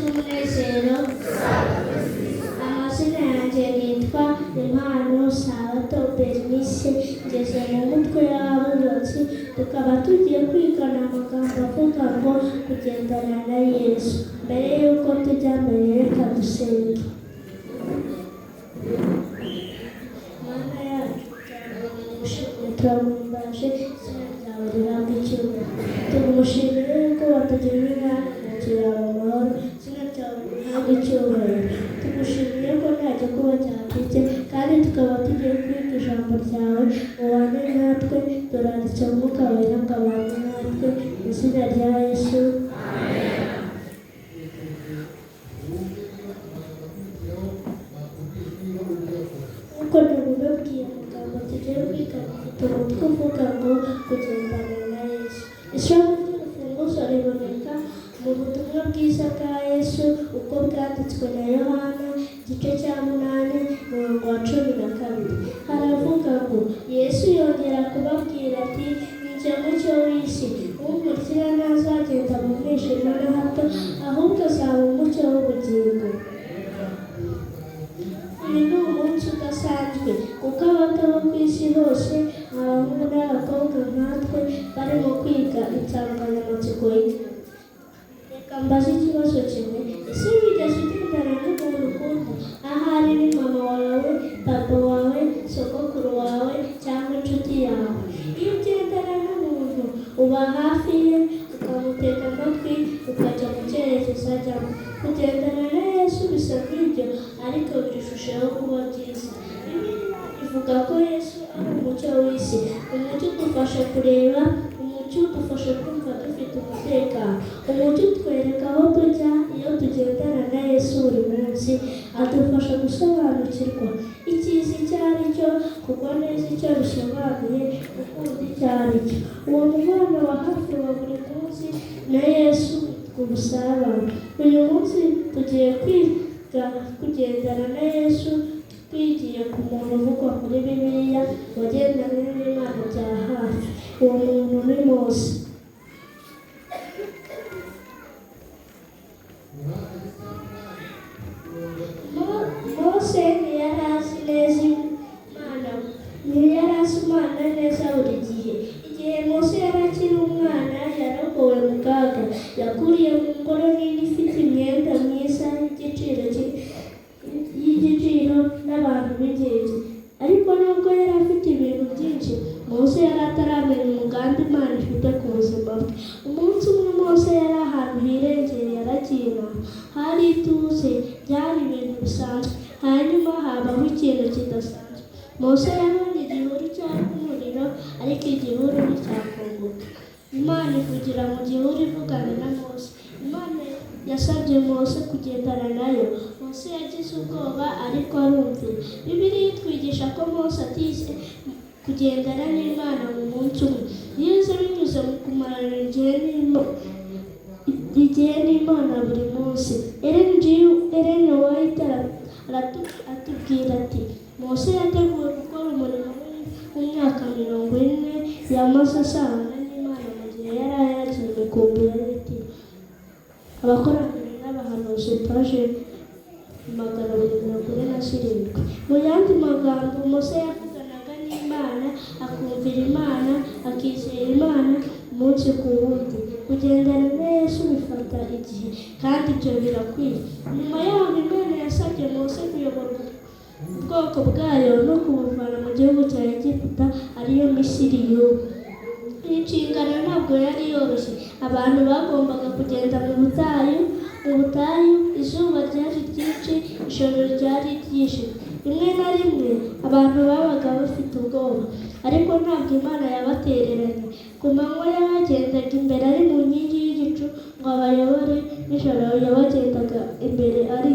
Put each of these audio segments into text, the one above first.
umunezero. Amazina yanjye nitwa Impano Sabato Bernice, ngeze mu mutwe w'abubatsi, tukaba tugiye kwigana amagambo avuga ngo kugendana na Yesu. Mbere y'uko tujya mbere, reka dusenge. Mana yacu turaguhimbaje, izina ryawe rihabwe icyubahiro. Tumushimire yuko watugirira kugira amahoro, izina ryawe rihabwe icyubahiro. Tugushimiye ko nta gikuba cyacitse, kandi tukaba tugiye kwiga ijambo ryawe, ubane natwe, turanditse umwuka wera ngo abane natwe, mu izina rya Yesu. Nk'uko nabibabwiye, amagambo tugiye kwiga afite umutwe uvuga ngo kugendana na Yesu. Ijambo ry'urufunguzo riboneka mu butumwa bwiza bwa Yesu uko bwanditswe na Yohana, igice cya 8, umurongo wa 12. Haravuga ngo Yesu yongera kubabwira ati, ni jye mucyo w'isi, umurikira ntazagenda mu mwijima na hato, ahubwo azaba umucyo w'ubugingo. Uyu ni umunsi udasanzwe, kuko abagabo ku isi hose, abahungu n'abakobwa nkatwe, barimo kwiga insanganyamatsiko y'Igihugu. Reka mbaze ikibazo kimwe: ese wigeze ugendana n'umuntu ukunda? Ahari ni mama wawe, papa wawe, sogokuru wawe, cyangwa inshuti yawe. Iyo ugendana n'umuntu, uba hafi ye, ukamutega amatwi, ukajya mu cyerekezo ajyamo. Kugendana na Yesu bisa nk'ibyo, ariko birushaho kuba byiza. Bibiliya ivuga ko Yesu ari umucyo w'isi. Umucyo udufasha kureba, umucyo udufasha kumva dufite umutekano, umucyo utwereka aho tujya. Iyo tugendana na Yesu buri munsi, adufasha gusobanukirwa icyiza icyo ari cyo, kugwa neza icyo bisobanuye, gukunda icyo ari cyo. Uwo mubano wa hafi wa buri munsi na Yesu ubusabane. Uyu munsi tugiye kwiga kugendana na Yesu, twigiye ku muntu uvugwa muri Bibiliya wagendanye n'Imana bya hafi. Uwo muntu ni Mose. Mose ntiyari azi neza Imana, neza buri gihe. Igihe Mose yari akiri umwana, yarokowe mu kaga. Yakuriye mu ngoro nini ifite imyenda myiza y'igiciro n'abantu b'ingenzi. Ariko nubwo yari afite ibintu byinshi, Mose yari ataramenya umugambi Imana ifite ku buzima bwe. Umunsi umwe Mose yari ahantu hirengeye, arabyina, hari ituze, byari ibintu bisanzwe. Hanyuma habaho ikintu kidasanzwe. Mose yabonye igihuru cyaka umuriro, ariko igihuru nticyafunguka. Imana ivugira mu gihuru ivugana na Mose. Imana yasabye Mose kugendana nayo. Mose yagize ubwoba, ariko arumvira. Bibiliya itwigisha ko Mose atize kugendana n'Imana mu munsi umwe. Yize binyuze mu kumarana igihe n'Imana buri munsi. Ellen White atubwira ati, Mose yateguwe gukora umurimo w'imyaka 40 yamaze asabana n'Imana mu gihe yari yagiye imikumbi ya Leti. Abakurambere n'abahanuzi, paje 247. Mu yandi magambo, Mose yavuganaga n'Imana, akumvira Imana, akizera Imana umunsi ku wundi. Kugendana na Yesu bifata igihe, kandi ibyo birakwiye. Nyuma yaho Imana yasabye Mose kuyobora ubwoko bwayo no kubuvana mu gihugu cya Egiputa, ariyo Misiri y'ubu. Iyi nshingano ntabwo yari yoroshye. Abantu bagombaga kugenda mu butayu. Izuba ryari ryinshi, ijoro ryari ryijimye. Rimwe na rimwe abantu babaga bafite ubwoba, ariko ntabwo Imana yabatereranye. Ku manywa yabagendaga imbere ari mu nkingi y'igicu ngo abayobore, nijoro yabagendaga imbere ari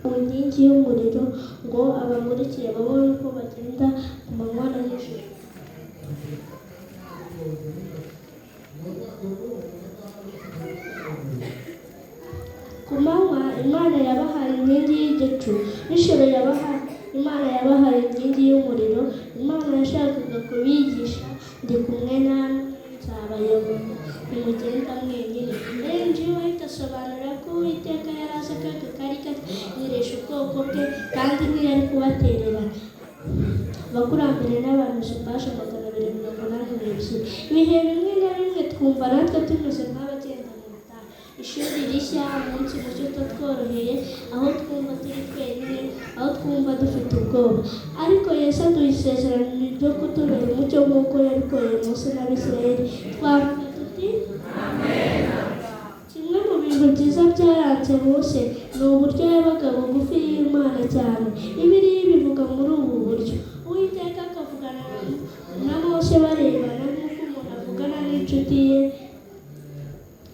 mu nkingi y'umuriro ngo abamurikire babone uko bagenda ku manywa na nijoro. Ku manywa Imana yabahaye inkingi y'igicu, nijoro Imana yabahaye inkingi y'umuriro. Imana yashakaga kubigisha, ndi kumwe namwe, nzabayobora, ntimugenda mwenyine. Ellen White asobanura ko Uwiteka yari ubwoko bwe kandi ntiyari kubatererana. Abakurambere n'abahanuzi Paji 282. Ibihe bimwe na bimwe twumva natwe tumeze nk'abagenda mu butayu. Ishuri rishya, umunsi mushya utatworoheye, aho twumva turi twenyine, aho twumva dufite ubwoba. Ariko Yesu aduha isezerano ryo kutubera umucyo nk'uko yabikoreye Mose n'Abisirayeli. Twavuga tuti amen. Kimwe mu bintu byiza byaranze Mose ni uburyo yabaga bugufi y'Imana cyane. Bibiliya bivuga muri ubu buryo: Uwiteka akavugana na Mose barebana nk'uko umuntu avugana n'inshuti ye.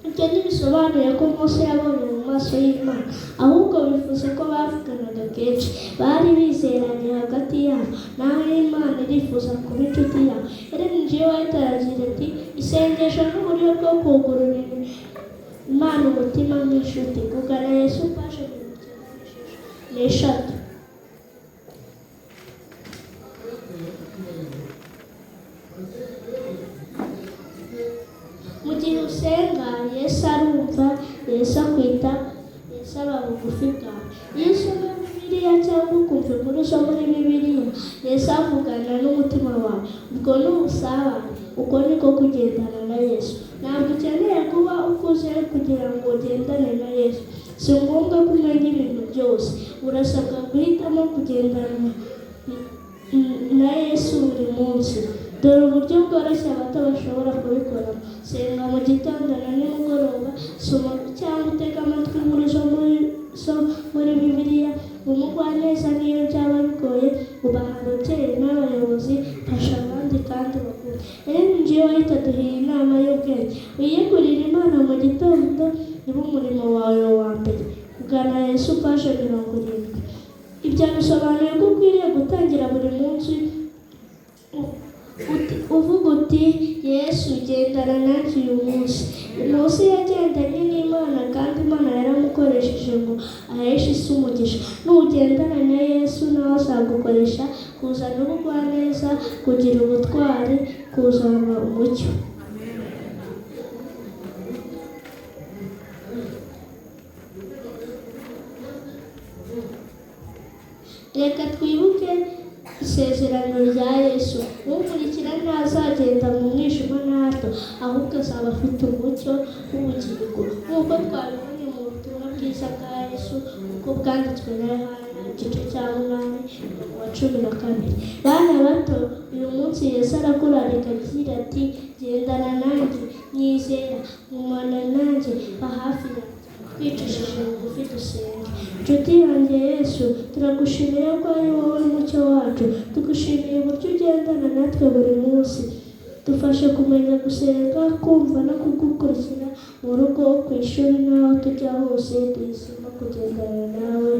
Ibyo ntibisobanuye ko Mose yabonye mu maso y'Imana, ahubwo bivuze ko bavuganaga kenshi, bari bizeranye hagati yabo. Nawe Imana irifuza kuba inshuti yawe. Ellen G. White aragira ati: isengesho n'uburyo bwo kugururira Imana umutima nk'inshuti. Kugana Yesu Paji 93. Mu gihe usenga, Yesu arumva, Yesu akwita, Yesu aba bugufi bwawe. Iyo usoma Bibiliya cyangwa ukumva inkuru zo muri Bibiliya, Yesu avugana n'umutima wawe. Ubwo ni ubusabane. Uko niko kugendana na Yesu. Ntabwo ukeneye kuba ukuze kugira ngo ugendane na Yesu. Si ngombwa ko umenya ibintu byose. Urasabwa guhitamo kugendana na Yesu buri munsi. Dore uburyo bworoshye abato bashobora kubikora: senga mu gitondo na nimugoroba, soma cyangwa utega amatwi inkuru zo muri Bibiliya. Umugwaneza niyo byaba bigoye, ubaha ababyeyi n'abayobozi, fasha abandi kandi bakuru. Ellen G. White aduha inama y'ubwenge: wiyegurire Imana mu gitondo, niba umurimo wawe wa mbere. Kugana Yesu Paji 70. Ibyo bisobanuye ko ukwiriye gutangira buri munsi uvuga uti: Yesu, gendana nanjye uyu munsi. Mose yagendanye n'Imana kandi Imana yaramukoresheje ngo aheshe isi umugisha. Nugendana na Yesu, nawe azagukoresha kuzana ubugwaneza, kugira ubutwari, kuzana umucyo. Reka twibuke isezerano rya Yesu: umurikira ntazagenda mu mwijima na hato, ahubwo azaba afite umucyo w'ubugingo. Nk'uko twabibonye mu butumwa bwiza bwa Yesu uko bwanditswe na Yohana igice cya 8:12. Bana bato, uyu munsi Yesu arakurarika agira ati: gendana nanjye, nyizera, gumana nanjye, ba hafi yanjye. Twicishije bugufi dusenge. Nshuti yanjye Yesu, turagushimira ko ari wowe mucyo wacu. Tugushimiye uburyo ugendana natwe buri munsi. Dufashe kumenya gusenga, kumva no kugukurikira mu rugo, ku ishuri n'aho tujya hose. Duhisemo kugendana nawe.